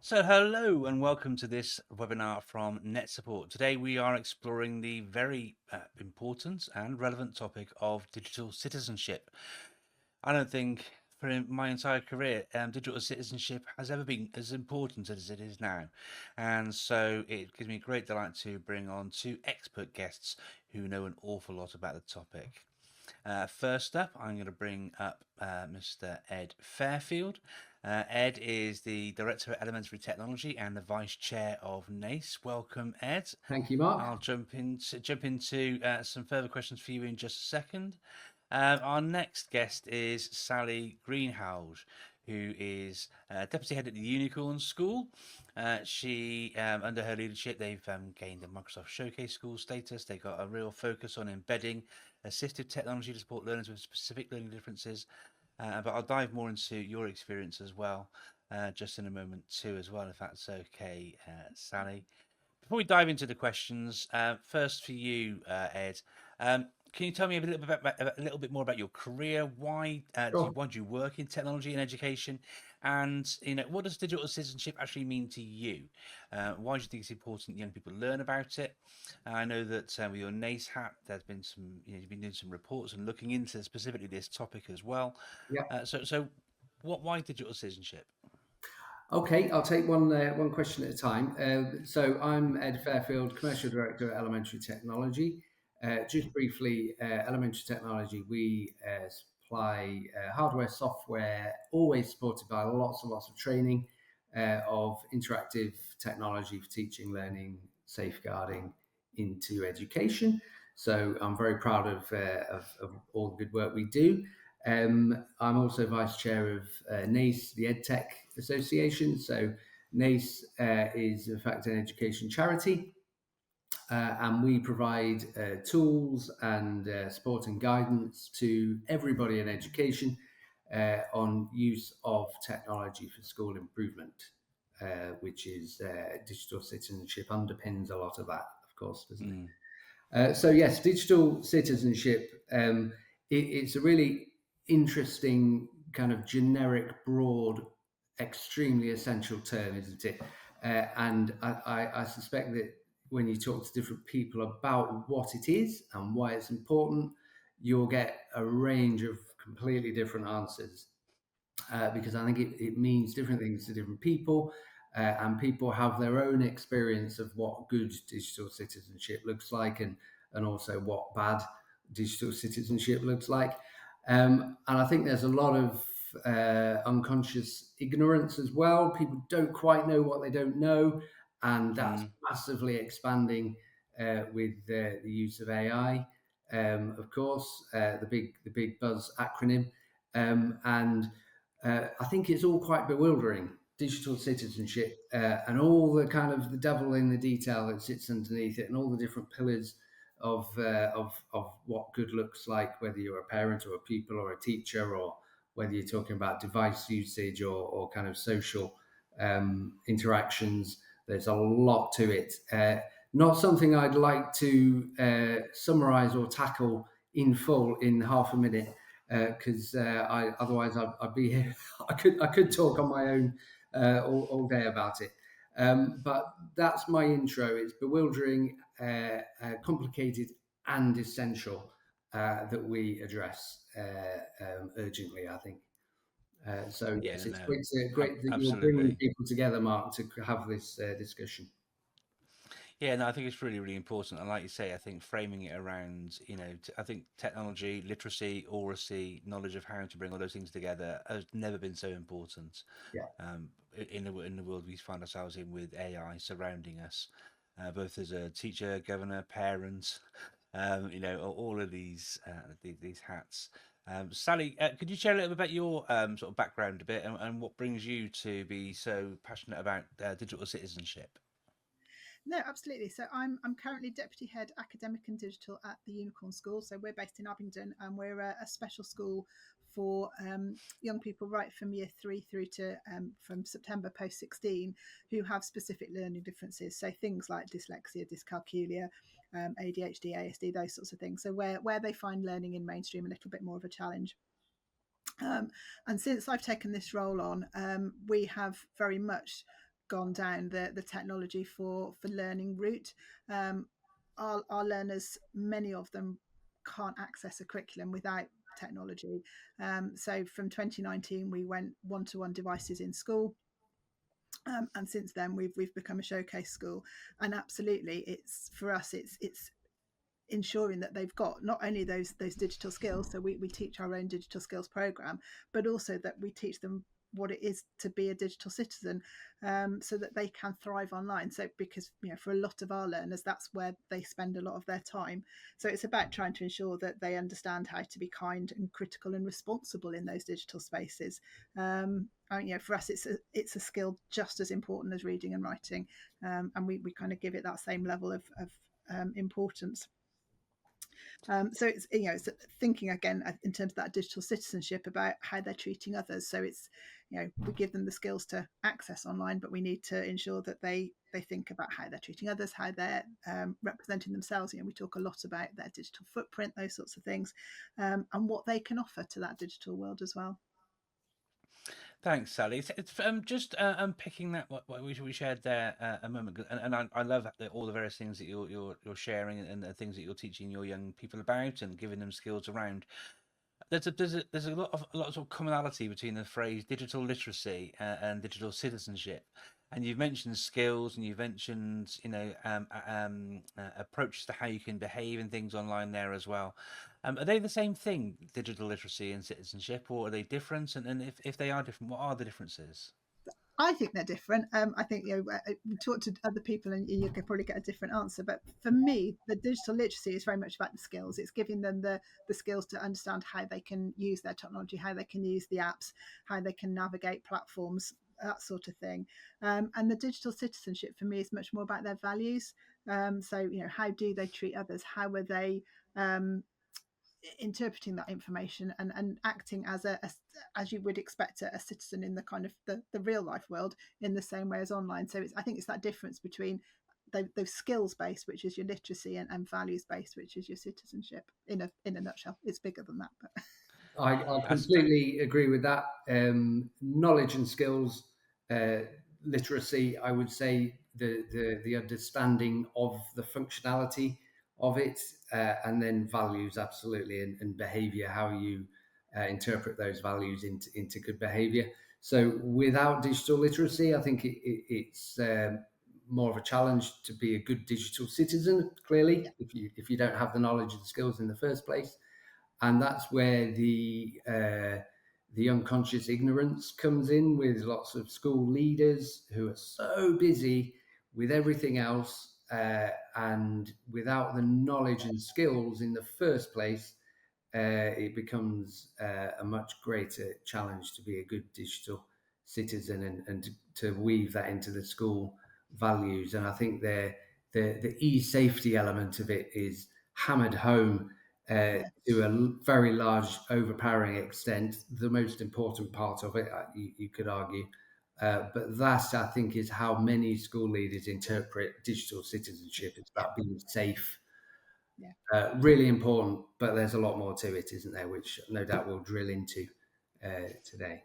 So, hello and welcome to this webinar from Net Support. Today, we are exploring the very important and relevant topic of digital citizenship. I don't think for my entire career, digital citizenship has ever been as important as it is now. And so it gives me great delight to bring on two expert guests who know an awful lot about the topic. First up, I'm going to bring up Mr. Ed Fairfield. Ed is the Director of Elementary Technology and the Vice Chair of NACE. Welcome, Ed. Thank you, Mark. I'll jump into some further questions for you in just a second. Our next guest is Sally Greenhalgh, who is Deputy Head at the Unicorn School. She, under her leadership, they've gained a Microsoft Showcase School status. They've got a real focus on embedding assistive technology to support learners with specific learning differences. But I'll dive more into your experience as well, just in a moment too, as well, if that's okay, Sally. Before we dive into the questions, first for you, Ed, can you tell me a little bit more about your career? Sure. Why do you work in technology and education? And what does digital citizenship actually mean to you? Why do you think it's important young people learn about it? I know that with your NACE hat, there's been you've been doing some reports and looking into specifically this topic as well. Yeah. Why digital citizenship? Okay, I'll take one question at a time. So I'm Ed Fairfield, Commercial Director at Elementary Technology. Just briefly, Elementary Technology, we supply hardware, software, always supported by lots and lots of training of interactive technology for teaching, learning, safeguarding into education. So I'm very proud of all the good work we do. I'm also vice chair of NACE, the EdTech Association. So NACE is in fact an education charity, and we provide tools and support and guidance to everybody in education on use of technology for school improvement, which is digital citizenship underpins a lot of that, of course, doesn't Mm. it? So yes, digital citizenship. It's a really interesting kind of generic, broad, extremely essential term, isn't it? And I suspect that when you talk to different people about what it is and why it's important, you'll get a range of completely different answers. Because I think it means different things to different people, and people have their own experience of what good digital citizenship looks like, and also what bad digital citizenship looks like. And I think there's a lot of unconscious ignorance as well. People don't quite know what they don't know, and that's Mm. massively expanding with the use of AI. Of course, the big buzz acronym, and I think it's all quite bewildering. Digital citizenship and all the kind of the devil in the detail that sits underneath it, and all the different pillars of what good looks like, whether you're a parent or a pupil or a teacher, or whether you're talking about device usage or kind of social interactions. There's a lot to it. Not something I'd like to summarize or tackle in full in half a minute, because otherwise I'd be here. I could talk on my own all day about it. But that's my intro. It's bewildering, complicated, and essential that we address urgently, I think. So Yeah, yes, no, it's no, great that you're bringing absolutely. people together, Mark, to have this discussion. Yeah, no, I think it's really, really important. And like you say, I think framing it around, I think technology, literacy, oracy, knowledge of how to bring all those things together has never been so important. Yeah. In the world we find ourselves in with AI surrounding us, both as a teacher, governor, parent, all of these hats. Sally, could you share a little bit about your sort of background a bit and what brings you to be so passionate about digital citizenship? No, absolutely. So I'm currently deputy head academic and digital at the Unicorn School. So we're based in Abingdon, and we're a special school for young people right from year 3 through to from September post 16 who have specific learning differences. So things like dyslexia, dyscalculia, ADHD, ASD, those sorts of things. So where they find learning in mainstream a little bit more of a challenge. And since I've taken this role on, we have very much gone down the technology for learning route. Our learners, many of them, can't access a curriculum without technology. So from 2019, we went one-to-one devices in school. And since then, we've become a showcase school, and absolutely, it's for us. It's ensuring that they've got not only those digital skills, so we teach our own digital skills program, but also that we teach them what it is to be a digital citizen, so that they can thrive online. So because for a lot of our learners, that's where they spend a lot of their time. So it's about trying to ensure that they understand how to be kind and critical and responsible in those digital spaces. For us, it's a skill just as important as reading and writing, and we kind of give it that same level of importance. So it's thinking again in terms of that digital citizenship about how they're treating others. So it's we give them the skills to access online, but we need to ensure that they think about how they're treating others, how they're representing themselves. We talk a lot about their digital footprint, those sorts of things, and what they can offer to that digital world as well. Thanks, Sally. It's just unpicking that what we shared there a moment ago, and I love all the various things that you're sharing, and the things that you're teaching your young people about and giving them skills around. There's a lot of commonality between the phrase digital literacy and digital citizenship. And you've mentioned skills, and you've mentioned approaches to how you can behave and things online there as well. Are they the same thing, digital literacy and citizenship, or are they different? And if they are different, what are the differences? I think they're different. I think we talk to other people and you can probably get a different answer. But for me, the digital literacy is very much about the skills. It's giving them the skills to understand how they can use their technology, how they can use the apps, how they can navigate platforms, that sort of thing. And the digital citizenship for me is much more about their values. So how do they treat others? How are they interpreting that information and acting as you would expect a citizen in the kind of the real life world in the same way as online. So I think it's that difference between those skills based, which is your literacy, and values based, which is your citizenship. In a nutshell, it's bigger than that, but I completely agree with that. Knowledge and skills, literacy, I would say the understanding of the functionality of it, and then values, absolutely, and behavior, how you interpret those values into good behavior. So without digital literacy, I think it's more of a challenge to be a good digital citizen, clearly, if you don't have the knowledge and skills in the first place. And that's where the unconscious ignorance comes in, with lots of school leaders who are so busy with everything else, and without the knowledge and skills in the first place, it becomes a much greater challenge to be a good digital citizen, and to weave that into the school values. And I think the e-safety element of it is hammered home to a very large, overpowering extent. The most important part of it, you could argue. But that, I think, is how many school leaders interpret digital citizenship. It's about being safe. Really important, but there's a lot more to it, isn't there? Which no doubt we'll drill into today.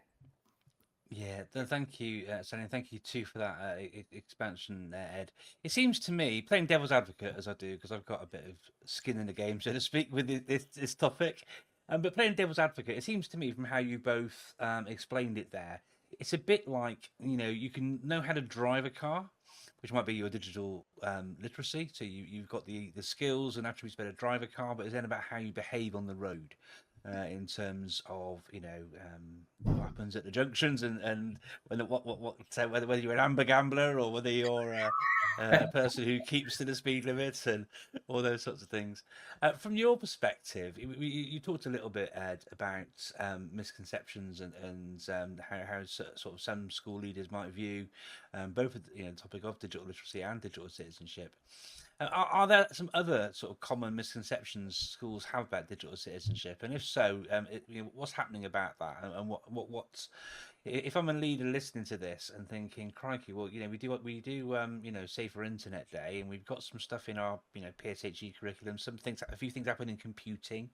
Yeah, thank you, Sally. Thank you too for that expansion there, Ed. It seems to me, playing devil's advocate as I do, because I've got a bit of skin in the game, so to speak, with this topic. But playing devil's advocate, it seems to me from how you both explained it there, it's a bit like you can know how to drive a car, which might be your digital literacy. So you've got the skills and attributes to be able to drive a car, but it's then about how you behave on the road. In terms of what happens at the junctions, and what so whether you're an amber gambler or whether you're a person who keeps to the speed limits and all those sorts of things. From your perspective, you talked a little bit, Ed, about misconceptions and how sort of some school leaders might view both the topic of digital literacy and digital citizenship. Are there some other sort of common misconceptions schools have about digital citizenship, and if so, what's happening about that, and what's if I'm a leader listening to this and thinking, crikey, well, we do Safer Internet Day, and we've got some stuff in our PSHE curriculum, a few things happen in computing,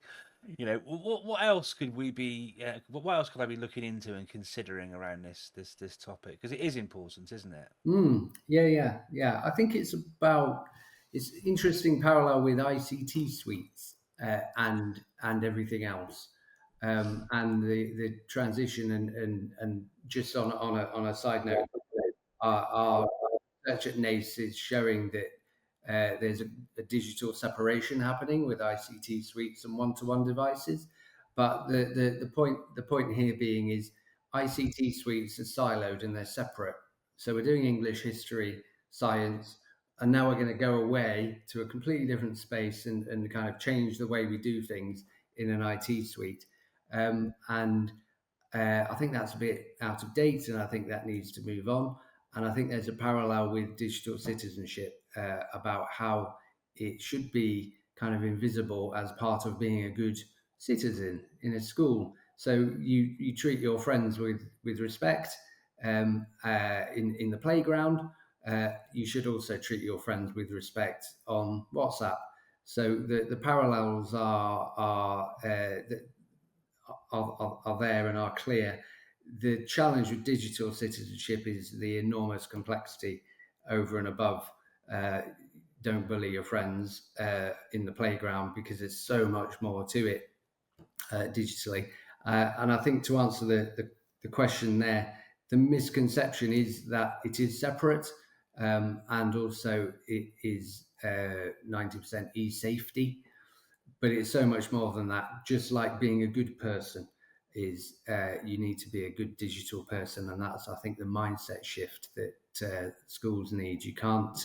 What else could we be? What else could I be looking into and considering around this topic? Because it is important, isn't it? Yeah. I think it's interesting parallel with ICT suites and everything else, and the transition and just on a side note, our research at NACE is showing that there's a digital separation happening with ICT suites and one-to-one devices. But the point here being is ICT suites are siloed and they're separate. So we're doing English, history, science, and now we're going to go away to a completely different space and kind of change the way we do things in an IT suite. And I think that's a bit out of date, and I think that needs to move on. And I think there's a parallel with digital citizenship about how it should be kind of invisible as part of being a good citizen in a school. So you treat your friends with respect in the playground. You should also treat your friends with respect on WhatsApp. So the parallels are there and are clear. The challenge with digital citizenship is the enormous complexity over and above. Don't bully your friends in the playground, because there's so much more to it digitally. And I think to answer the question there, the misconception is that it is separate, and also it is 90% e-safety, but it's so much more than that. Just like being a good person is, you need to be a good digital person, and that's, I think, the mindset shift that schools need. You can't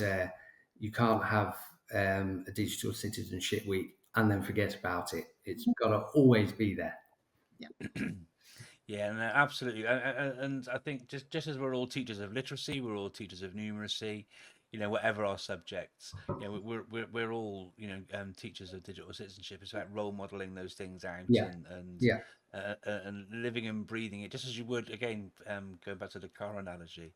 have a digital citizenship week and then forget about it. It's got to always be there. Yeah. Yeah, no, absolutely, and I think just as we're all teachers of literacy, we're all teachers of numeracy, whatever our subjects, we're all teachers of digital citizenship. It's about role modeling those things out Yeah, yeah. and living and breathing it, just as you would again. Going back to the car analogy,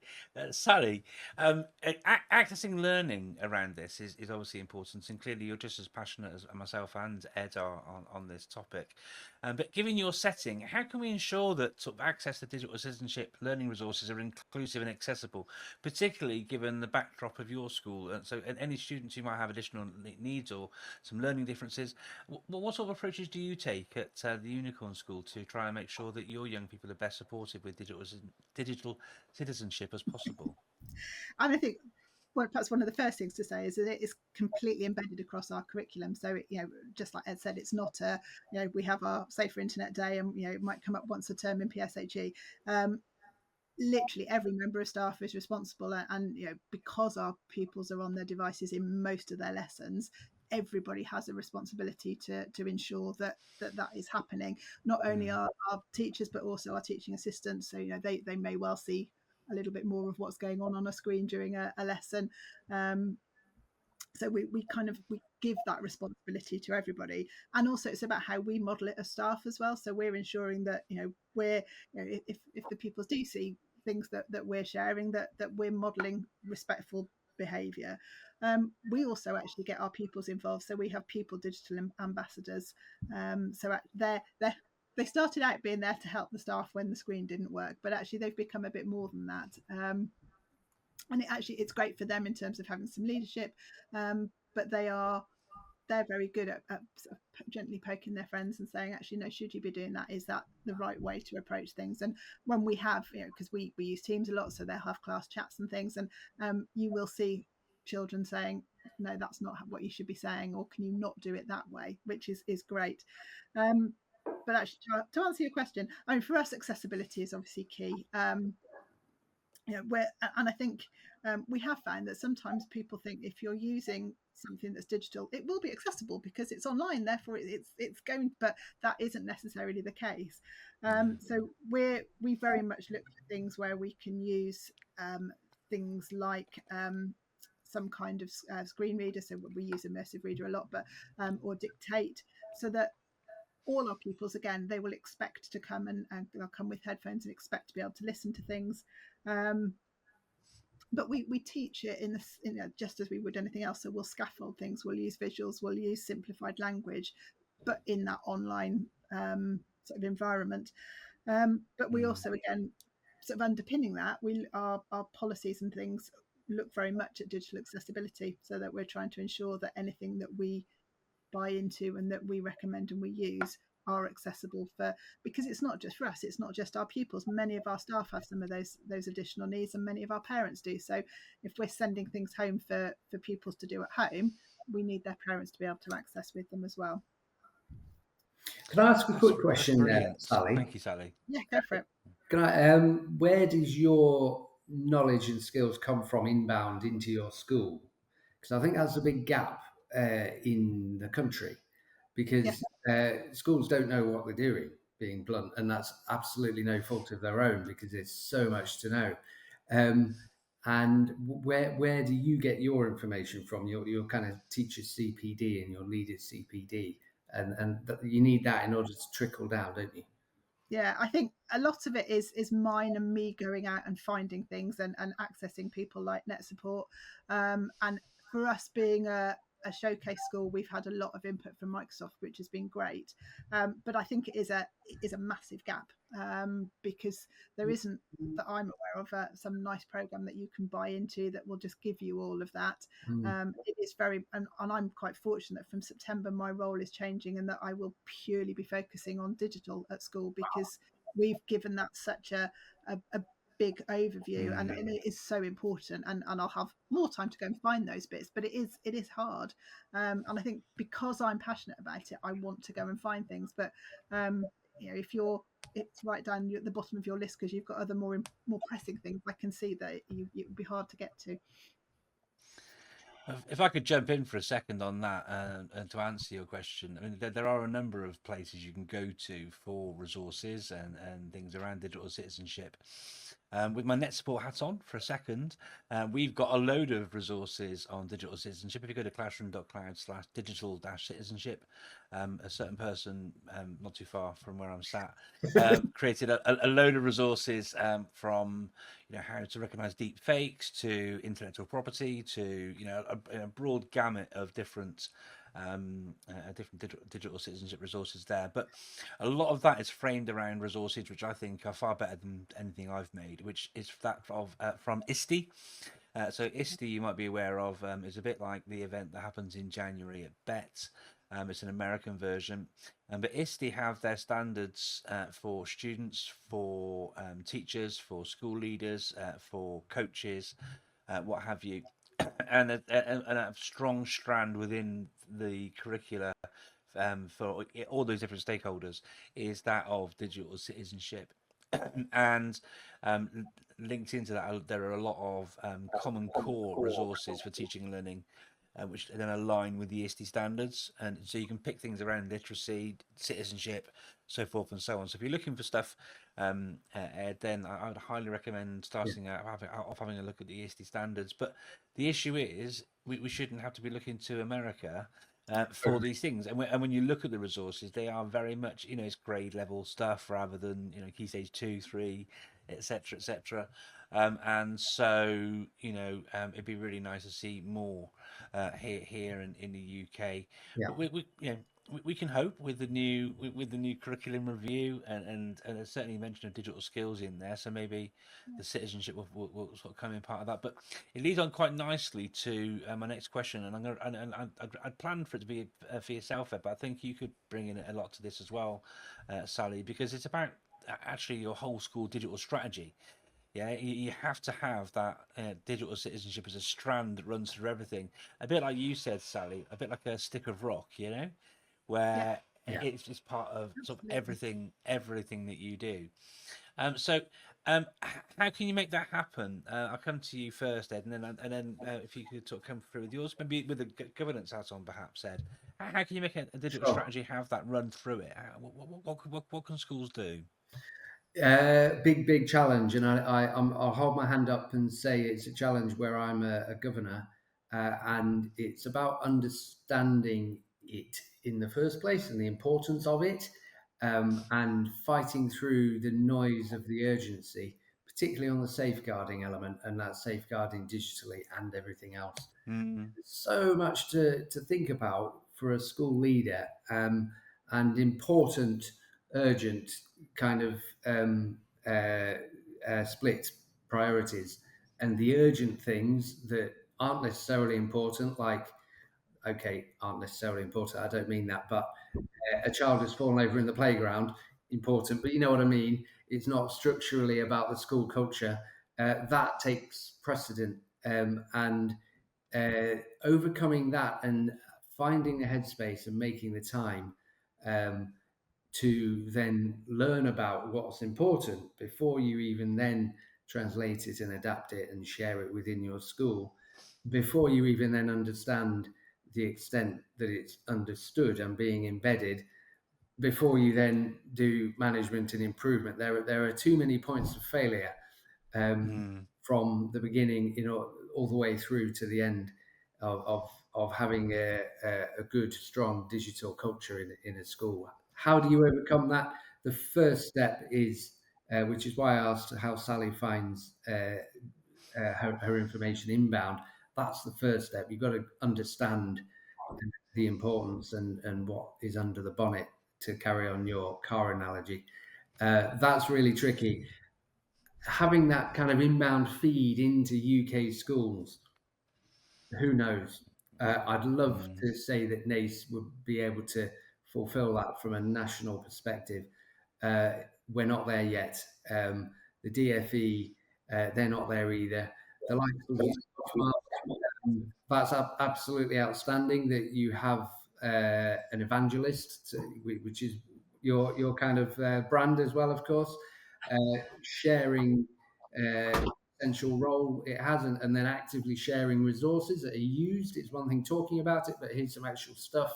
Sally, accessing learning around this is obviously important, and clearly you're just as passionate as myself and Ed are on this topic. But given your setting, how can we ensure that sort of access to digital citizenship learning resources are inclusive and accessible, particularly given the backdrop of your school? And any students who might have additional needs or some learning differences, what sort of approaches do you take at the Unicorn School to try and make sure that your young people are best supported with digital citizenship as possible? And I think, well, perhaps one of the first things to say is that it is completely embedded across our curriculum. So, just like Ed said, it's not we have our Safer Internet Day, and it might come up once a term in PSHE. Literally every member of staff is responsible, and because our pupils are on their devices in most of their lessons, everybody has a responsibility to ensure that is happening. Not only our teachers, but also our teaching assistants. So they may well see a little bit more of what's going on a screen during a lesson. So we give that responsibility to everybody, and also it's about how we model it as staff as well. So we're ensuring that we're if the pupils do see things that we're sharing, that we're modeling respectful behaviour. We also actually get our pupils involved, so we have pupil digital ambassadors. So they started out being there to help the staff when the screen didn't work, but actually they've become a bit more than that. And it's great for them in terms of having some leadership, but they're very good at sort of gently poking their friends and saying, actually, no, should you be doing that? Is that the right way to approach things? And when we have, because we use Teams a lot, so they'll have class chats and things, and you will see children saying, no, that's not what you should be saying, or can you not do it that way, which is great. But actually, to answer your question, I mean, for us, accessibility is obviously key. And I think we have found that sometimes people think if you're using something that's digital, it will be accessible because it's online, therefore it's going, but that isn't necessarily the case. So we very much look for things where we can use things like some kind of screen reader. So we use immersive reader a lot, but or dictate, so that all our pupils, again, they will expect to come and they'll come with headphones and expect to be able to listen to things. But we teach it in just as we would anything else. So we'll scaffold things, we'll use visuals, we'll use simplified language, but in that online sort of environment. But we also, again, sort of underpinning that, our policies and things look very much at digital accessibility, so that we're trying to ensure that anything that we buy into and that we recommend and we use are accessible for, because it's not just for us, it's not just our pupils. Many of our staff have some of those additional needs, and many of our parents do. So if we're sending things home for pupils to do at home, we need their parents to be able to access with them as well. Can I ask a quick question there, Brilliant. Sally? Thank you, Sally. Yeah, go for it. Can I, where does your knowledge and skills come from inbound into your school? Because I think that's a big gap in the country, because schools don't know what they're doing, being blunt, and that's absolutely no fault of their own, because there's so much to know. And where do you get your information from? Your kind of teacher's CPD and your leader's CPD, and you need that in order to trickle down, don't you? Yeah, I think a lot of it is mine and me going out and finding things and accessing people like Net Support. And for us being a showcase school, we've had a lot of input from Microsoft, which has been great. But I think it is a massive gap, because there isn't, that I'm aware of, some nice program that you can buy into that will just give you all of that. It is very, and I'm quite fortunate. From September, my role is changing, and that I will purely be focusing on digital at school, because we've given that such a big overview, and it is so important, and I'll have more time to go and find those bits, but it is hard, and I think because I'm passionate about it, I want to go and find things. But if it's right down at the bottom of your list because you've got other more pressing things, I can see that it would be hard to get to. If I could jump in for a second on that, and to answer your question, I mean, there are a number of places you can go to for resources and things around digital citizenship. With my Net Support hat on for a second, we've got a load of resources on digital citizenship. If you go to classroom.cloud/digital-citizenship, a certain person not too far from where I'm sat created a load of resources, from how to recognize deep fakes to intellectual property to a broad gamut of different digital citizenship resources there. But a lot of that is framed around resources which I think are far better than anything I've made, which is that from ISTE. So ISTE, you might be aware of, is a bit like the event that happens in January at BET. It's an American version, but ISTE have their standards for students, for teachers, for school leaders, for coaches, what have you, and a strong strand within the curricula for all those different stakeholders is that of digital citizenship. And linked into that, there are a lot of common core resources for teaching and learning, which then align with the ISTE standards. And so you can pick things around literacy, citizenship, so forth and so on. So if you're looking for stuff, Ed, then I would highly recommend starting out having a look at the ISTE standards. But the issue is we shouldn't have to be looking to America for these things. And when you look at the resources, they are very much, it's grade level stuff rather than, Key Stage 2, 3, etc., etc. And so, it'd be really nice to see more here in the UK. Yeah. But we can hope with the new curriculum review and certainly mention of digital skills in there. So maybe the citizenship will sort of come in part of that. But it leads on quite nicely to my next question, and I'd planned for it to be for yourself, Ed, but I think you could bring in a lot to this as well, Sally, because it's about actually your whole school digital strategy. Yeah, you have to have that digital citizenship as a strand that runs through everything. A bit like you said, Sally, a bit like a stick of rock, where it's just part of sort of everything that you do. So how can you make that happen? I'll come to you first, Ed, and then if you could sort of come through with yours, maybe with the governance hat on, perhaps, Ed. How can you make a digital strategy have that run through it? What can schools do? Big challenge, and I'll hold my hand up and say it's a challenge where I'm a governor, and it's about understanding it in the first place and the importance of it, and fighting through the noise of the urgency, particularly on the safeguarding element, and that safeguarding digitally and everything else. Mm. So much to think about for a school leader. and important, urgent kind of split priorities. And the urgent things that aren't necessarily important, like, okay, aren't necessarily important, I don't mean that, but a child has fallen over in the playground, important, but you know what I mean. It's not structurally about the school culture. That takes precedent, and overcoming that and finding the headspace and making the time um, to then learn about what's important before you even then translate it and adapt it and share it within your school, before you even then understand the extent that it's understood and being embedded, before you then do management and improvement. There are too many points of failure, Mm. from the beginning, all the way through to the end of having a good, strong digital culture in a school. How do you overcome that? The first step is, which is why I asked how Sally finds her information inbound. That's the first step. You've got to understand the importance and what is under the bonnet, to carry on your car analogy. That's really tricky. Having that kind of inbound feed into UK schools, who knows? I'd love Mm. to say that NACE would be able to fulfill that from a national perspective. Uh, we're not there yet. The DFE, they're not there either. The likes of that's absolutely outstanding that you have an evangelist, which is your kind of brand as well, of course, sharing essential role it has, and then actively sharing resources that are used. It's one thing talking about it, but here's some actual stuff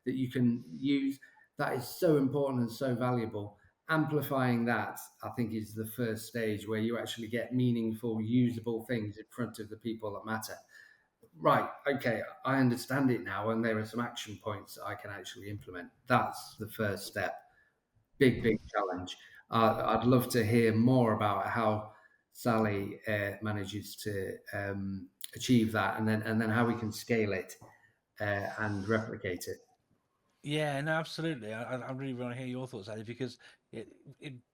that you can use. That is so important and so valuable. Amplifying that, I think, is the first stage where you actually get meaningful, usable things in front of the people that matter. Right, okay, I understand it now, and there are some action points that I can actually implement. That's the first step. Big challenge. I'd love to hear more about how Sally manages to achieve that, and then how we can scale it and replicate it. Yeah, no, absolutely. I really want to hear your thoughts, Ali, because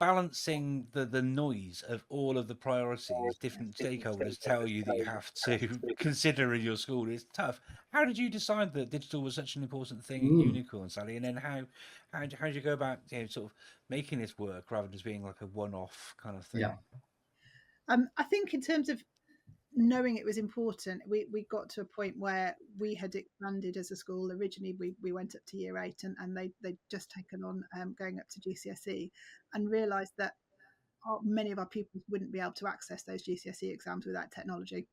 balancing the noise of all of the priorities different stakeholders tell you that you have to consider in your school is tough. How did you decide that digital was such an important thing at Mm, Unicorn, Sally? And then how did you go about, sort of making this work rather than just being like a one-off kind of yeah. thing? I think in terms of knowing it was important, we got to a point where we had expanded as a school. Originally, we went up to year 8, and they'd just taken on going up to GCSE, and realised that many of our pupils wouldn't be able to access those GCSE exams without technology.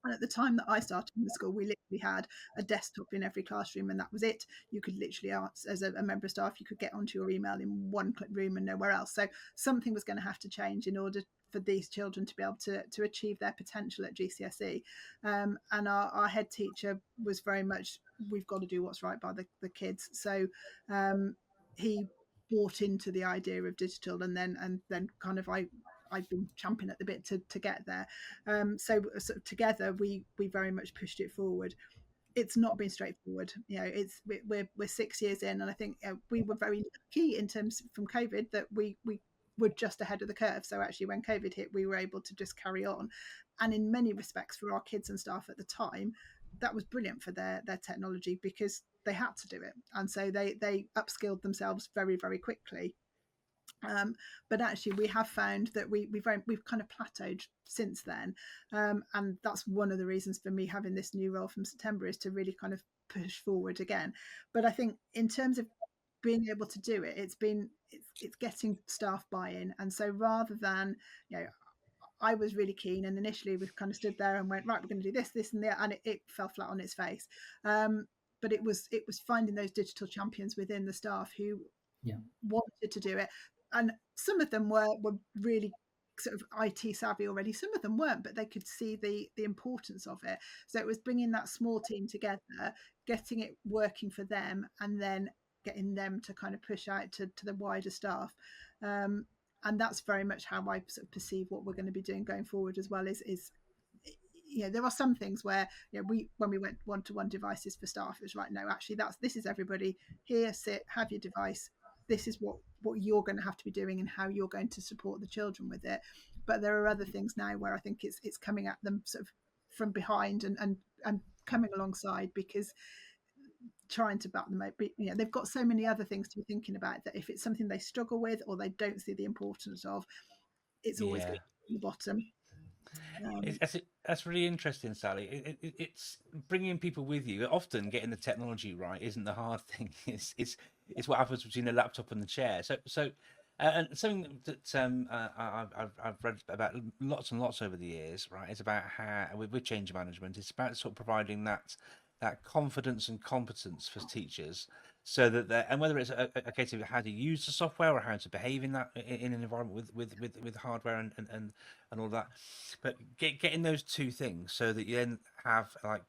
And at the time that I started in the school, we literally had a desktop in every classroom, and that was it. You could literally, as a member of staff, you could get onto your email in one room and nowhere else. So something was going to have to change in order for these children to be able to achieve their potential at GCSE. And our head teacher was very much, we've got to do what's right by the kids. So he bought into the idea of digital, and then kind of I've been champing at the bit to get there. So sort of together we very much pushed it forward. It's not been straightforward. We're 6 years in, and I think we were very lucky in terms from COVID that we were just ahead of the curve. So actually, when COVID hit, we were able to just carry on, and in many respects, for our kids and staff at the time, that was brilliant for their technology, because they had to do it, and so they upskilled themselves very quickly. But actually, we have found that we've kind of plateaued since then, and that's one of the reasons for me having this new role from September, is to really kind of push forward again. But I think in terms of being able to do it, it's getting staff buy-in, and so rather than, I was really keen, and initially we kind of stood there and went, right, we're going to do this and that, and it fell flat on its face. But it was finding those digital champions within the staff who Yeah. wanted to do it, and some of them were really sort of IT savvy already. Some of them weren't, but they could see the importance of it. So it was bringing that small team together, getting it working for them, and then getting them to kind of push out to the wider staff. And that's very much how I sort of perceive what we're going to be doing going forward as well. Is there are some things where we when we went one-to-one devices for staff, it was right, no, actually this is everybody here, sit, have your device, this is what you're going to have to be doing and how you're going to support the children with it. But there are other things now where I think it's coming at them sort of from behind and coming alongside, because trying to back them up, they've got so many other things to be thinking about, that if it's something they struggle with or they don't see the importance of, it's always Yeah. going to be at the bottom. That's really interesting, Sally. It's bringing people with you. Often getting the technology right isn't the hard thing. It's what happens between the laptop and the chair. And something that I've read about lots and lots over the years, right, is about how with change management, it's about sort of providing that confidence and competence for teachers, so that and whether it's a case of how to use the software or how to behave in an environment with hardware and all that, but getting those two things so that you then have like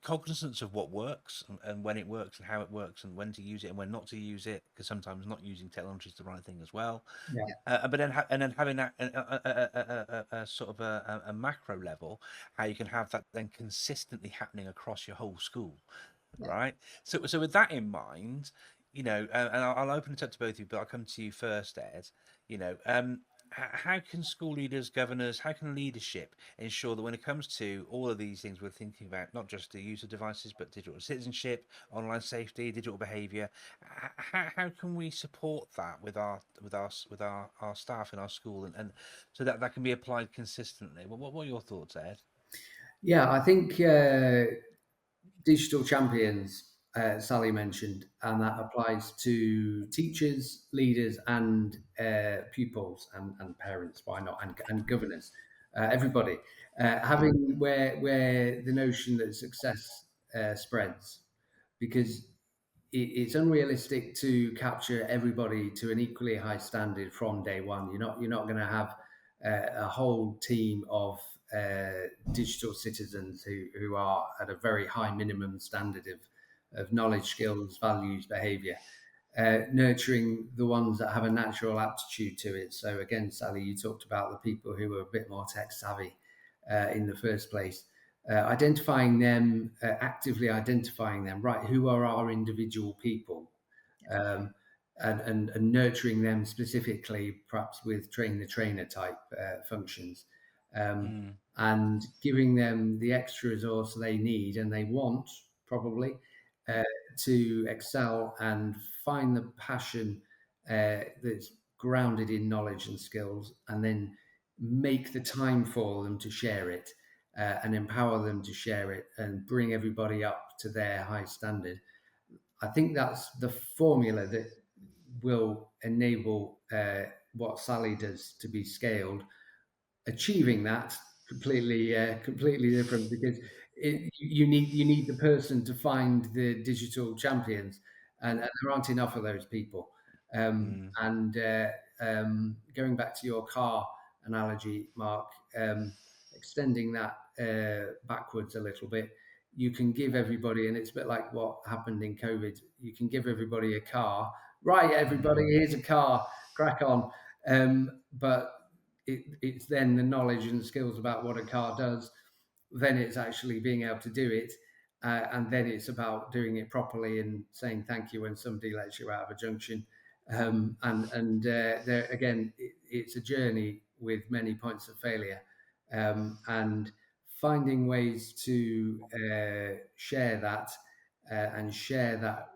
cognizance of what works and when it works and how it works and when to use it and when not to use it, because sometimes not using technology is the right thing as well. Yeah. But then and then having that a sort of a macro level, how you can have that then consistently happening across your whole school, right? So with that in mind, and I'll open it up to both of you, but I'll come to you first, Ed. How can school leaders, governors, how can leadership ensure that when it comes to all of these things we're thinking about, not just the use of devices, but digital citizenship, online safety, digital behaviour, how can we support that with our staff in our school, and so that can be applied consistently? What are your thoughts, Ed? Yeah, I think digital champions, Sally mentioned, and that applies to teachers, leaders, and pupils and parents. Why not? And governors, everybody. Having where the notion that success spreads, because it's unrealistic to capture everybody to an equally high standard from day one. You're not going to have a whole team of digital citizens who are at a very high minimum standard of knowledge, skills, values, behaviour. Nurturing the ones that have a natural aptitude to it. So again, Sally, you talked about the people who are a bit more tech savvy in the first place. Identifying them, actively identifying them, right? Who are our individual people? Um, and nurturing them specifically, perhaps with train the trainer type functions, and giving them the extra resource they need and they want, probably, to excel and find the passion that's grounded in knowledge and skills, and then make the time for them to share it, and empower them to share it and bring everybody up to their high standard. I think that's the formula that will enable what Sally does to be scaled. Achieving that completely different, because you need the person to find the digital champions, and there aren't enough of those people. And going back to your car analogy, Mark, extending that backwards a little bit, you can give everybody, and it's a bit like what happened in COVID. You can give everybody a car, right? Everybody, here's a car, crack on. But it's then the knowledge and skills about what a car does. Then it's actually being able to do it, and then it's about doing it properly and saying thank you when somebody lets you out of a junction. And there again, it's a journey with many points of failure, and finding ways to share that and share that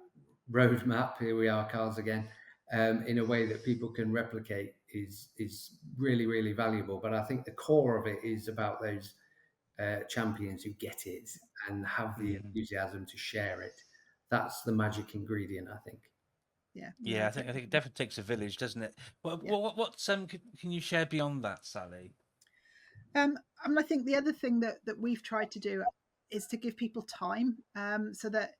roadmap. Here we are, cars again. In a way that people can replicate is really valuable. But I think the core of it is about those champions who get it and have the enthusiasm to share it. That's the magic ingredient, I think. Yeah, I think it definitely takes a village, doesn't it? What can you share beyond that, Sally? I think the other thing that we've tried to do is to give people time, so that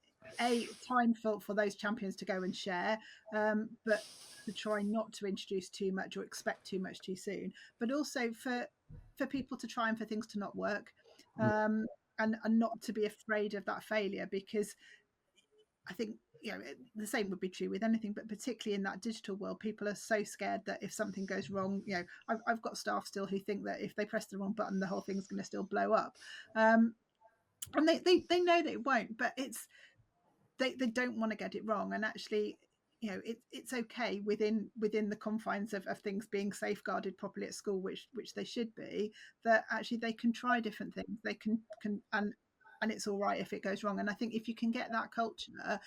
time for those champions to go and share, but to try not to introduce too much or expect too much too soon, but also for people to try and for things to not work, and not to be afraid of that failure, because I think, the same would be true with anything, but particularly in that digital world, people are so scared that if something goes wrong, I've got staff still who think that if they press the wrong button, the whole thing's going to still blow up. And they know that it won't, but they don't want to get it wrong. And actually, it's okay within the confines of things being safeguarded properly at school, which they should be, that actually they can try different things. They can and it's all right if it goes wrong. And I think if you can get that culture,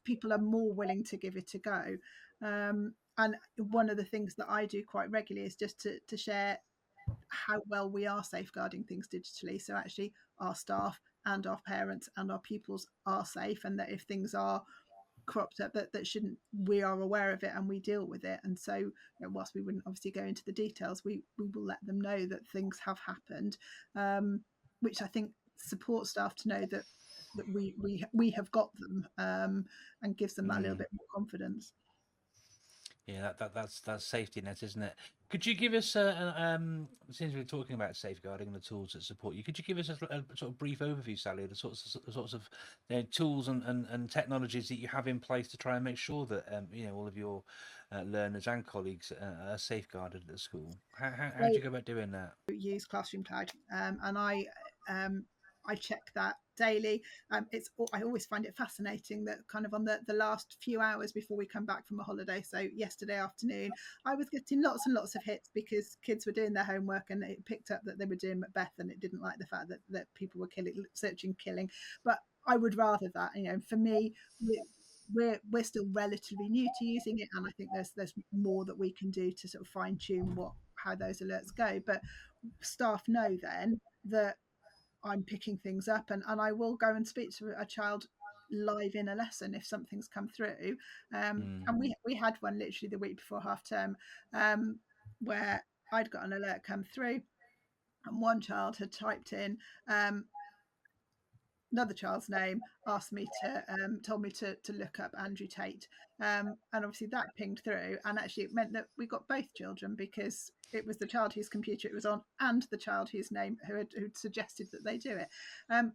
people are more willing to give it a go. And one of the things that I do quite regularly is just to share how well we are safeguarding things digitally. So actually our staff and our parents and our pupils are safe, and that if things are cropped up that shouldn't, we are aware of it and we deal with it. And so, whilst we wouldn't obviously go into the details, we will let them know that things have happened, which I think supports staff to know that we have got them, and gives them that little bit more confidence. Yeah, that's safety net, isn't it? Could you give us since we're talking about safeguarding and the tools that support you, could you give us a sort of brief overview, Sally, of the sorts of tools and technologies that you have in place to try and make sure that all of your learners and colleagues are safeguarded at school? How do you go about doing that? Use Classroom Cloud, and I check that daily. I always find it fascinating that kind of on the last few hours before we come back from a holiday. So yesterday afternoon, I was getting lots and lots of hits because kids were doing their homework and it picked up that they were doing Macbeth, and it didn't like the fact that people were searching killing. But I would rather that, for me, we're still relatively new to using it, and I think there's more that we can do to sort of fine tune how those alerts go. But staff know then that I'm picking things up, and I will go and speak to a child live in a lesson if something's come through. And we had one literally the week before half term, where I'd got an alert come through, and one child had typed in another child's name, asked me to told me to look up Andrew Tate, and obviously that pinged through, and actually it meant that we got both children, because it was the child whose computer it was on and the child whose name who'd suggested that they do it, and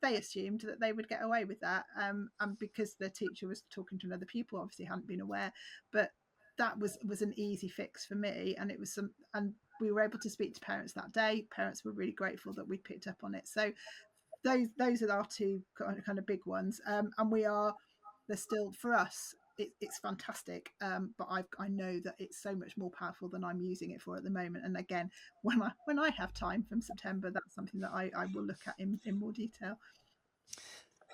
they assumed that they would get away with that, and because the teacher was talking to another pupil, obviously hadn't been aware, but that was an easy fix for me, and it was and we were able to speak to parents that day. Parents were really grateful that we picked up on it. So those are our two kind of big ones, and they're still, for us, it's fantastic, but I know that it's so much more powerful than I'm using it for at the moment. And again, when I have time from September, that's something that I will look at in more detail.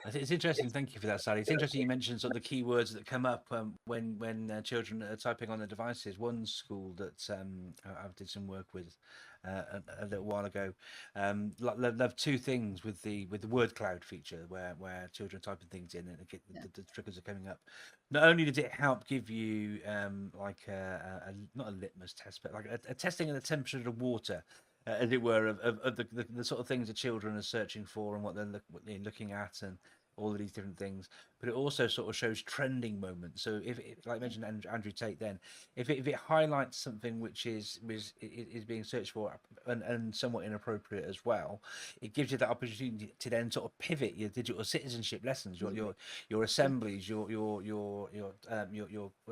I think it's interesting. Thank you for that, Sally. It's interesting you mentioned sort of the keywords that come up when children are typing on their devices. One school that I did some work with a little while ago love two things with the word cloud feature, where children are typing things in and the triggers are coming up. Not only did it help give you like not a litmus test, but like a testing of the temperature of the water, as it were, of the sort of things that children are searching for and what they're looking at, and all of these different things. But it also sort of shows trending moments. So if like I mentioned Andrew Tate, then if it highlights something which is being searched for and somewhat inappropriate as well, it gives you that opportunity to then sort of pivot your digital citizenship lessons, your assemblies, your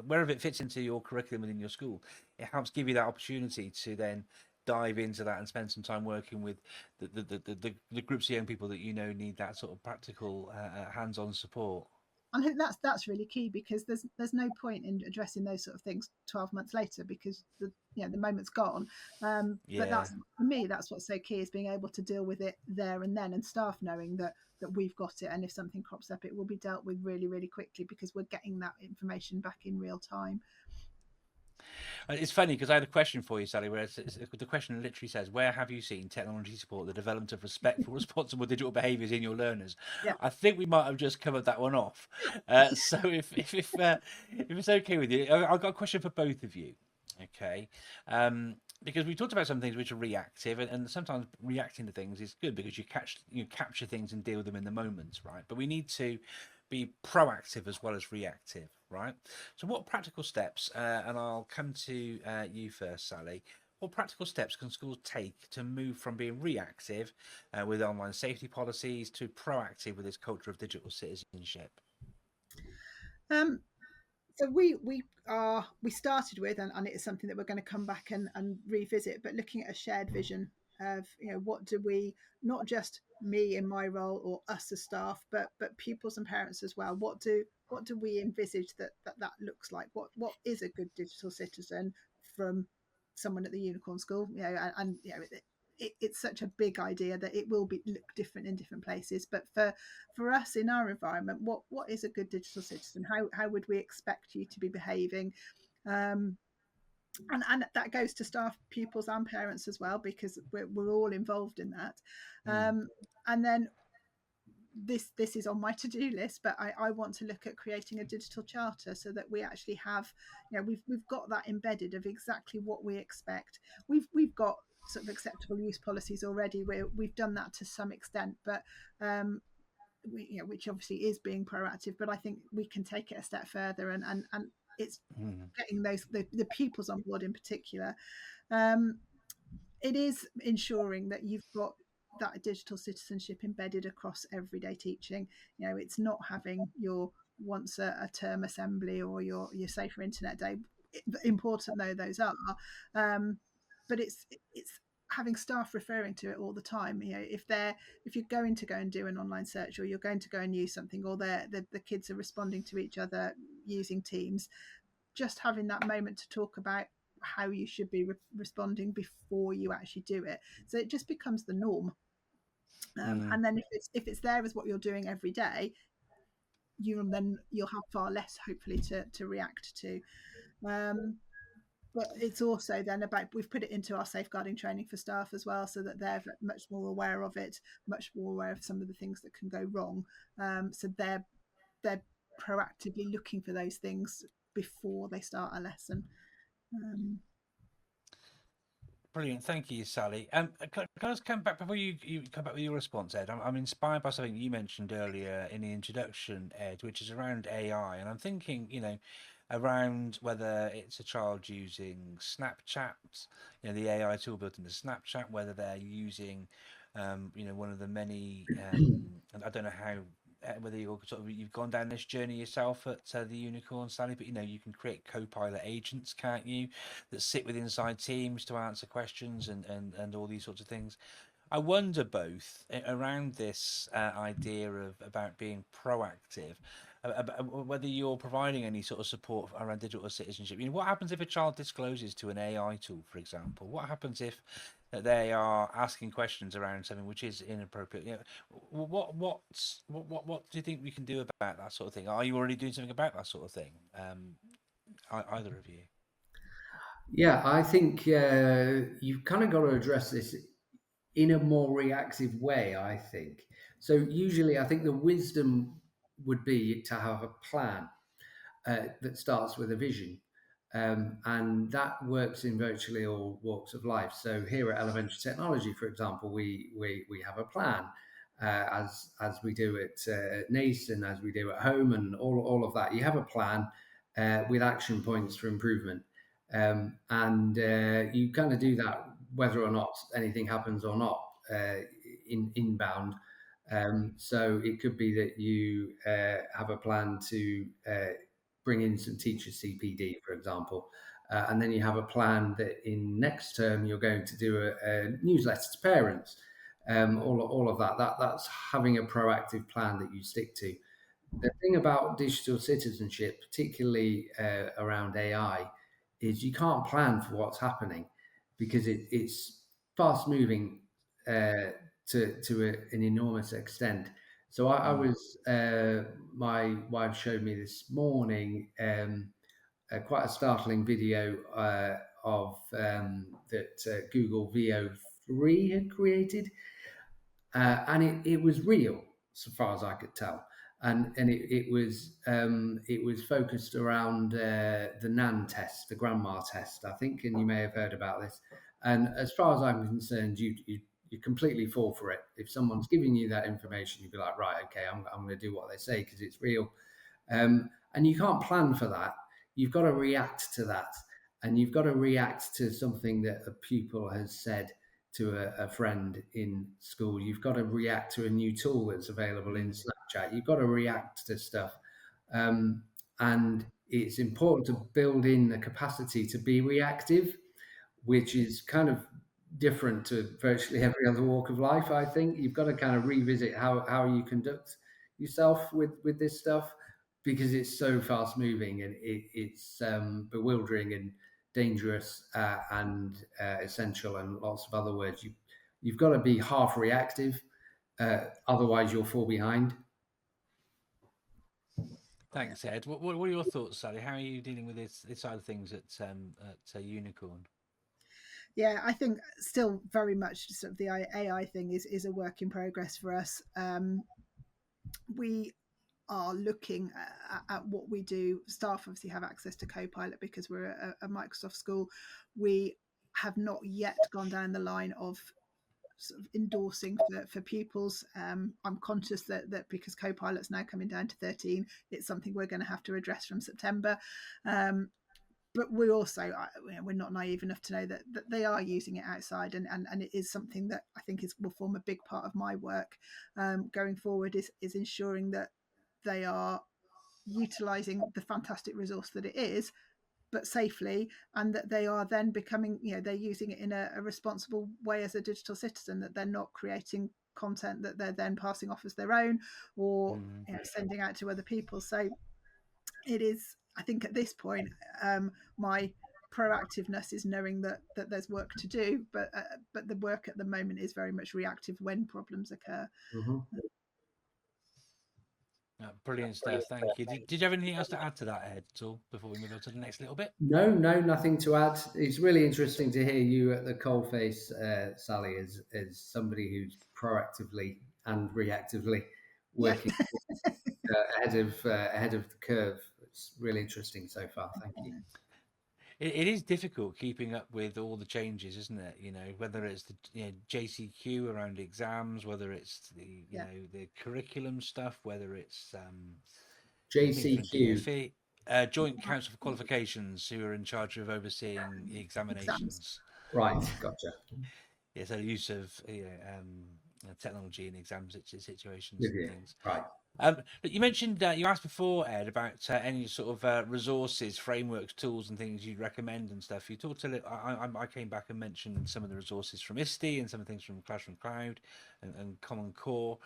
wherever it fits into your curriculum within your school. It helps give you that opportunity to then dive into that and spend some time working with the groups of young people that need that sort of practical hands-on support. I think that's really key, because there's no point in addressing those sort of things 12 months later, because the moment's gone. But that's, for me, that's what's so key, is being able to deal with it there and then, and staff knowing that we've got it, and if something crops up, it will be dealt with really, really quickly, because we're getting that information back in real time. It's funny because I had a question for you, Sally, where the question literally says, where have you seen technology support the development of respectful, responsible digital behaviours in your learners? Yeah. I think we might have just covered that one off. So if it's okay with you, I've got a question for both of you. Okay. Because we talked about some things which are reactive, and sometimes reacting to things is good because you capture things and deal with them in the moment, right? But we need to be proactive as well as reactive, right? So what practical steps, and I'll come to you first, Sally, what practical steps can schools take to move from being reactive with online safety policies to proactive with this culture of digital citizenship? Um, so we started with, and it is something that we're going to come back and revisit, but looking at a shared vision of, what do we, not just me in my role or us as staff, but pupils and parents as well. What do we envisage that looks like? What is a good digital citizen from someone at the Unicorn School? And it's such a big idea that it will be look different in different places. But for us in our environment, what is a good digital citizen? How would we expect you to be behaving? Um, and that goes to staff, pupils, and parents as well, because we're all involved in that. Um, and then this is on my to-do list, but I want to look at creating a digital charter so that we actually have, we've got that embedded of exactly what we expect. We've got sort of acceptable use policies already, where we've done that to some extent, but which obviously is being proactive, but I think we can take it a step further, and it's getting the pupils on board in particular. It is ensuring that you've got that digital citizenship embedded across everyday teaching. It's not having your once a term assembly or your safer internet day, important though those are. But it's having staff referring to it all the time. If you're going to go and do an online search, or you're going to go and use something, or the kids are responding to each other using Teams, just having that moment to talk about how you should be responding before you actually do it, so it just becomes the norm. And then if it's there as what you're doing every day, you'll have far less, hopefully, to react to. But it's also then about, we've put it into our safeguarding training for staff as well, so that they're much more aware of it, much more aware of some of the things that can go wrong. So they're proactively looking for those things before they start a lesson. Brilliant, thank you, Sally. Can I just come back before you come back with your response, Ed? I'm inspired by something you mentioned earlier in the introduction, Ed, which is around AI, and I'm thinking, around whether it's a child using Snapchat, the AI tool built into Snapchat, whether they're using, one of the many, and I don't know how. Whether you've gone down this journey yourself at the Unicorn, Sally, but you can create co-pilot agents, can't you, that sit with inside teams to answer questions and all these sorts of things. I wonder both around this idea of about being proactive, whether you're providing any sort of support around digital citizenship. What happens if a child discloses to an AI tool, for example? What happens if they are asking questions around something which is inappropriate? What do you think we can do about that sort of thing? Are you already doing something about that sort of thing? Either of you? Yeah, I think you've kind of got to address this in a more reactive way, I think. So usually I think the wisdom would be to have a plan that starts with a vision. And that works in virtually all walks of life. So here at Elementary Technology, for example, we have a plan, as we do at NACE and as we do at home, and all of that. You have a plan with action points for improvement. And you kind of do that whether or not anything happens or not inbound. So it could be that you have a plan to bring in some teacher CPD, for example, and then you have a plan that in next term you're going to do a newsletter to parents. All of that's having a proactive plan that you stick to. The thing about digital citizenship, particularly around AI, is you can't plan for what's happening because it's fast moving to an enormous extent. So I was, my wife showed me this morning quite a startling video of that Google VO3 had created, and it was real so far as I could tell, and it was focused around the NAN test, the grandma test, I think, and you may have heard about this. And as far as I'm concerned, you completely fall for it. If someone's giving you that information, you'd be like, right, okay, I'm going to do what they say because it's real. And you can't plan for that. You've got to react to that, and you've got to react to something that a pupil has said to a friend in school. You've got to react to a new tool that's available in Snapchat. You've got to react to stuff. and it's important to build in the capacity to be reactive, which is kind of different to virtually every other walk of life. I think you've got to kind of revisit how you conduct yourself with this stuff, because it's so fast moving, and it's bewildering and dangerous, and essential, and lots of other words. You've got to be half reactive, otherwise you'll fall behind. Thanks, Ed. What are your thoughts, Sally? How are you dealing with this side of things at Unicorn? Yeah, I think still very much sort of the AI thing is a work in progress for us. We are looking at what we do. Staff obviously have access to Copilot because we're a Microsoft school. We have not yet gone down the line of sort of endorsing for pupils. I'm conscious that because Copilot's now coming down to 13, it's something we're going to have to address from September. But we also, we're not naive enough to know that they are using it outside, and it is something that I think will form a big part of my work going forward, is ensuring that they are utilising the fantastic resource that it is, but safely, and that they are then becoming, they're using it in a responsible way as a digital citizen, that they're not creating content that they're then passing off as their own, or sending out to other people. So it is, I think at this point, my proactiveness is knowing that there's work to do, but the work at the moment is very much reactive when problems occur. Mm-hmm. Brilliant stuff. Thank you. Did you have anything else to add to that, Ed, at all, before we move on to the next little bit? No, nothing to add. It's really interesting to hear you at the coalface, Sally, as somebody who's proactively and reactively working ahead of the curve. It's really interesting so far. Thank you. It is difficult keeping up with all the changes, isn't it? Whether it's the JCQ around exams, whether it's the the curriculum stuff, whether it's JCQ, DFE, Joint Council for Qualifications, who are in charge of overseeing the examinations. Right, gotcha. Yeah, so the use of technology in exam situations and things. Right. But you mentioned you asked before, Ed, about any sort of resources, frameworks, tools, and things you'd recommend and stuff. You talked a little. I came back and mentioned some of the resources from ISTE and some of the things from Classroom Cloud and Common Core.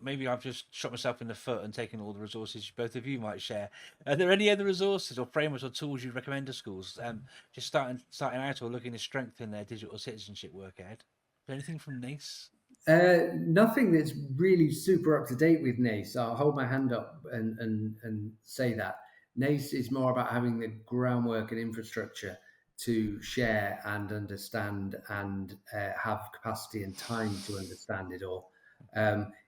Maybe I've just shot myself in the foot and taken all the resources both of you might share. Are there any other resources or frameworks or tools you'd recommend to schools just starting out or looking to strengthen their digital citizenship work, Ed? Anything from NACE? Nothing that's really super up to date with NACE. I'll hold my hand up and say that NACE is more about having the groundwork and infrastructure to share and understand and have capacity and time to understand it all.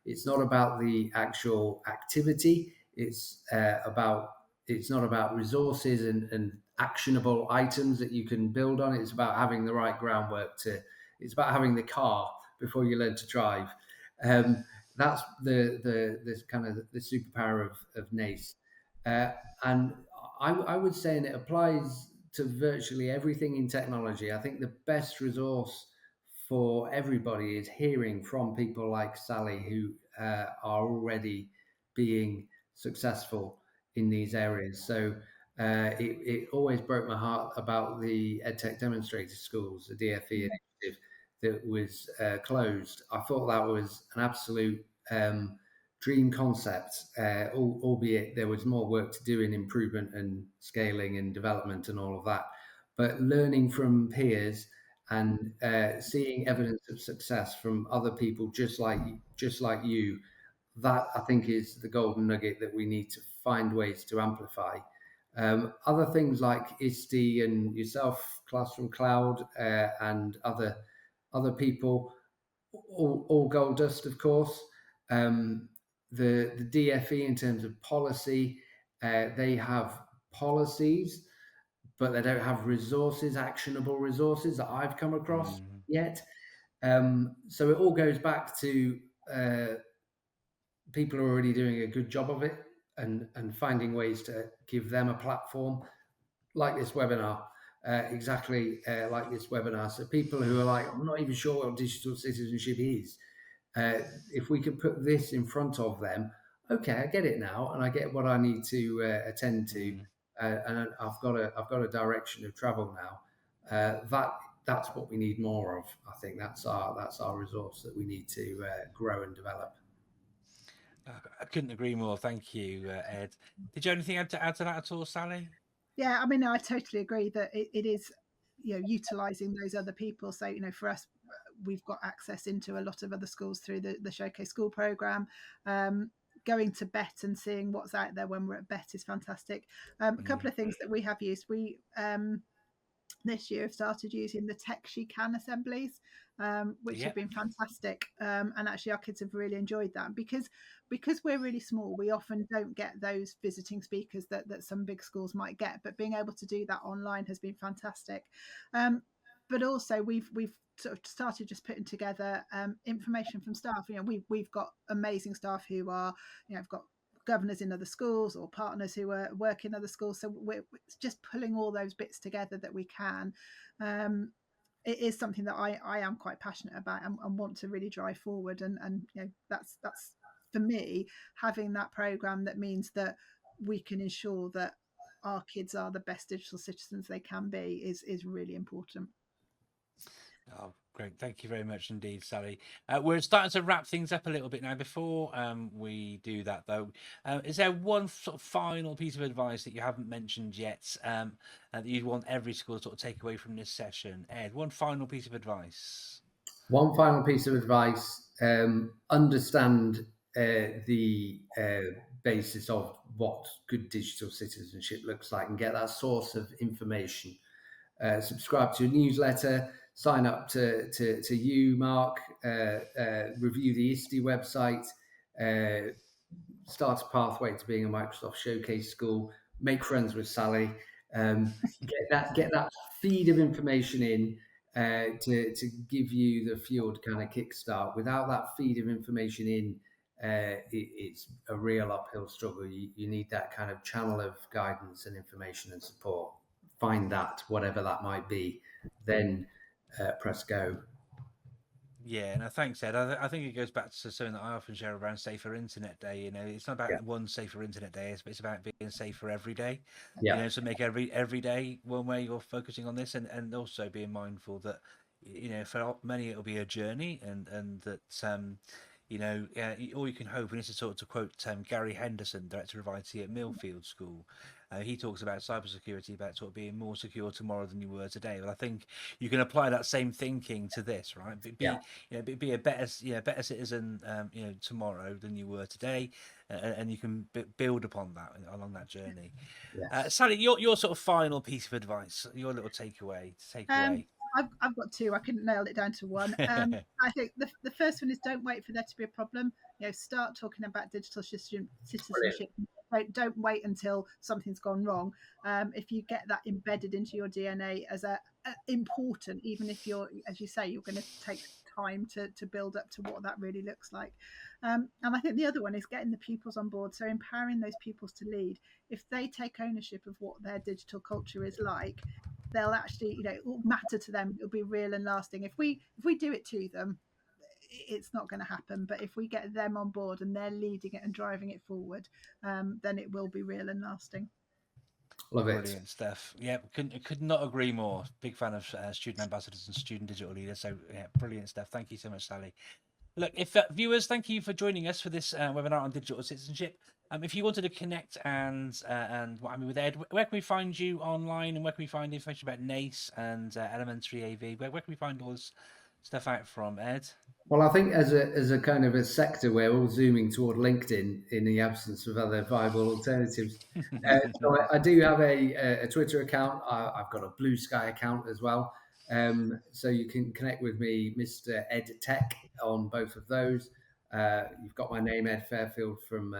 It's not about the actual activity. It's not about resources and actionable items that you can build on. It's about having the right groundwork it's about having the car before you learn to drive. That's the kind of the superpower of NACE. And I would say, and it applies to virtually everything in technology, I think the best resource for everybody is hearing from people like Sally, who are already being successful in these areas. So it always broke my heart about the EdTech demonstrator schools, the DFE initiative that was closed. I thought that was an absolute dream concept, albeit there was more work to do in improvement and scaling and development and all of that. But learning from peers and seeing evidence of success from other people just like you, that I think is the golden nugget that we need to find ways to amplify. Other things like ISTE and yourself, Classroom Cloud, and other people, all gold dust, of course. The DFE, in terms of policy, they have policies, but they don't have resources, actionable resources that I've come across yet. So it all goes back to people are already doing a good job of it, and finding ways to give them a platform like this webinar. Exactly like this webinar. So people who are like, I'm not even sure what digital citizenship is. If we could put this in front of them, okay, I get it now, and I get what I need to attend to, Mm. and I've got a direction of travel now. That's what we need more of. I think that's our resource that we need to grow and develop. I couldn't agree more. Thank you, Ed. Did you have anything to add to that at all, Sally? Yeah, I mean, I totally agree that it is, utilizing those other people. So, for us, we've got access into a lot of other schools through the Showcase School program. Going to BET and seeing what's out there when we're at BET is fantastic. A couple of things that we have used. We this year have started using the Tech She Can assemblies, which have Yep. been fantastic. And actually, our kids have really enjoyed that because we're really small. We often don't get those visiting speakers that some big schools might get, but being able to do that online has been fantastic. But also, we've sort of started just putting together information from staff. We've got amazing staff who are, have got governors in other schools or partners who work in other schools. So we're just pulling all those bits together that we can. It is something that I am quite passionate about and want to really drive forward. And that's for me, having that program that means that we can ensure that our kids are the best digital citizens they can be is really important. Oh, great. Thank you very much indeed, Sally. We're starting to wrap things up a little bit now. Before we do that, though, is there one sort of final piece of advice that you haven't mentioned yet that you'd want every school to sort of take away from this session? Ed, one final piece of advice. One final piece of advice: understand the basis of what good digital citizenship looks like, and get that source of information. Subscribe to a newsletter, sign up to you, Mark, review the ISTE website, start a pathway to being a Microsoft Showcase school, make friends with Sally, get that feed of information in to give you the fuel to kind of kickstart. Without that feed of information in, it's a real uphill struggle. You need that kind of channel of guidance and information and support. Find that, whatever that might be, then press go. Yeah, no, thanks, Ed. I think it goes back to something that I often share around Safer Internet Day. It's not Yeah, about one Safer Internet Day, it's about being safer every day. yeah, So make every day one way you're focusing on this, and also being mindful that for many it'll be a journey, and that all you can hope. And this is sort of to quote Gary Henderson, director of IT at Millfield School. He talks about cybersecurity, about sort of being more secure tomorrow than you were today. Well, I think you can apply that same thinking to this, right? yeah, Be a better citizen, tomorrow than you were today, and you can build upon that along that journey. yes. Sally, your sort of final piece of advice, your little takeaway to take Um, away. I've got two. I couldn't nail it down to one. I think the first one is don't wait for there to be a problem. Start talking about digital Brilliant. citizenship. Don't wait until something's gone wrong. If you get that embedded into your DNA as a important, even if you're, as you say, you're going to take time to build up to what that really looks like. And I think the other one is getting the pupils on board. So empowering those pupils to lead. If they take ownership of what their digital culture is like, they'll actually, it will matter to them. It'll be real and lasting. If we do it to them, it's not going to happen. But if we get them on board and they're leading it and driving it forward, then it will be real and lasting. Love it. Brilliant stuff. Yeah, could not agree more. Big fan of student ambassadors and student digital leaders. So yeah, brilliant stuff. Thank you so much, Sally. Look, if viewers, thank you for joining us for this webinar on digital citizenship. If you wanted to connect and what I mean with Ed, where can we find you online, and where can we find information about NACE and Elementary AV? Where can we find all this stuff out from, Ed? Well, I think as a kind of a sector, we're all zooming toward LinkedIn in the absence of other viable alternatives. So I do have a Twitter account. I've got a Blue Sky account as well. So you can connect with me, Mr. EdTech, on both of those. You've got my name, Ed Fairfield, from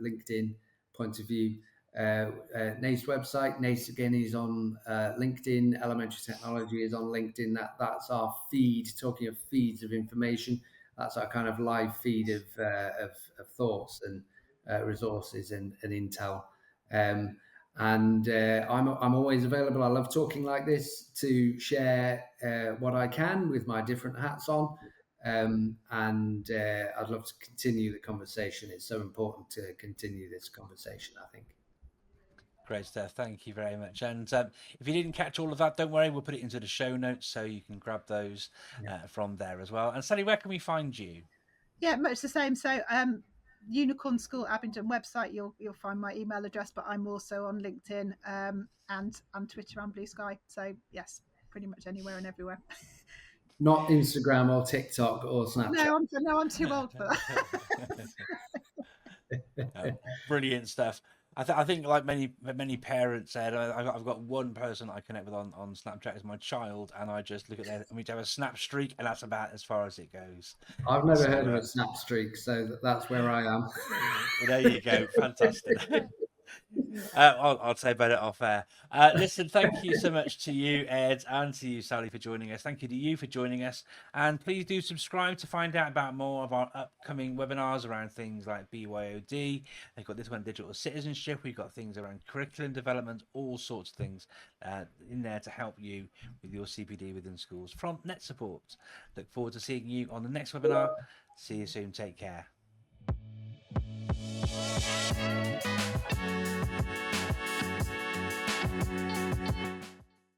LinkedIn point of view. NACE website, NACE again is on LinkedIn. Elementary Technology is on LinkedIn. That's our feed. Talking of feeds of information, that's our kind of live feed of thoughts and resources and intel. And I'm always available. I love talking like this to share what I can with my different hats on. and I'd love to continue the conversation. It's so important to continue this conversation, I think. Great stuff. Thank you very much. And if you didn't catch all of that, don't worry. We'll put it into the show notes so you can grab those from there as well. And Sally, where can we find you? Yeah, much the same. So Unicorn School Abingdon website, you'll find my email address, but I'm also on LinkedIn and Twitter and Blue Sky. So yes, pretty much anywhere and everywhere. Not Instagram or TikTok or Snapchat. No, I'm too old for that. Brilliant stuff. I think like many parents said, I've got one person I connect with on Snapchat is my child, and I just look at that and we have a snap streak, and that's about as far as it goes. I've never heard of a snap streak, so that's where I am. Well, there you go. Fantastic. I'll say about it off air. Listen, thank you so much to you, Ed, and to you, Sally, for joining us. Thank you to you for joining us. And please do subscribe to find out about more of our upcoming webinars around things like BYOD. They've got this one, digital citizenship. We've got things around curriculum development, all sorts of things in there to help you with your CPD within schools from Net Support. Look forward to seeing you on the next webinar. See you soon. Take care.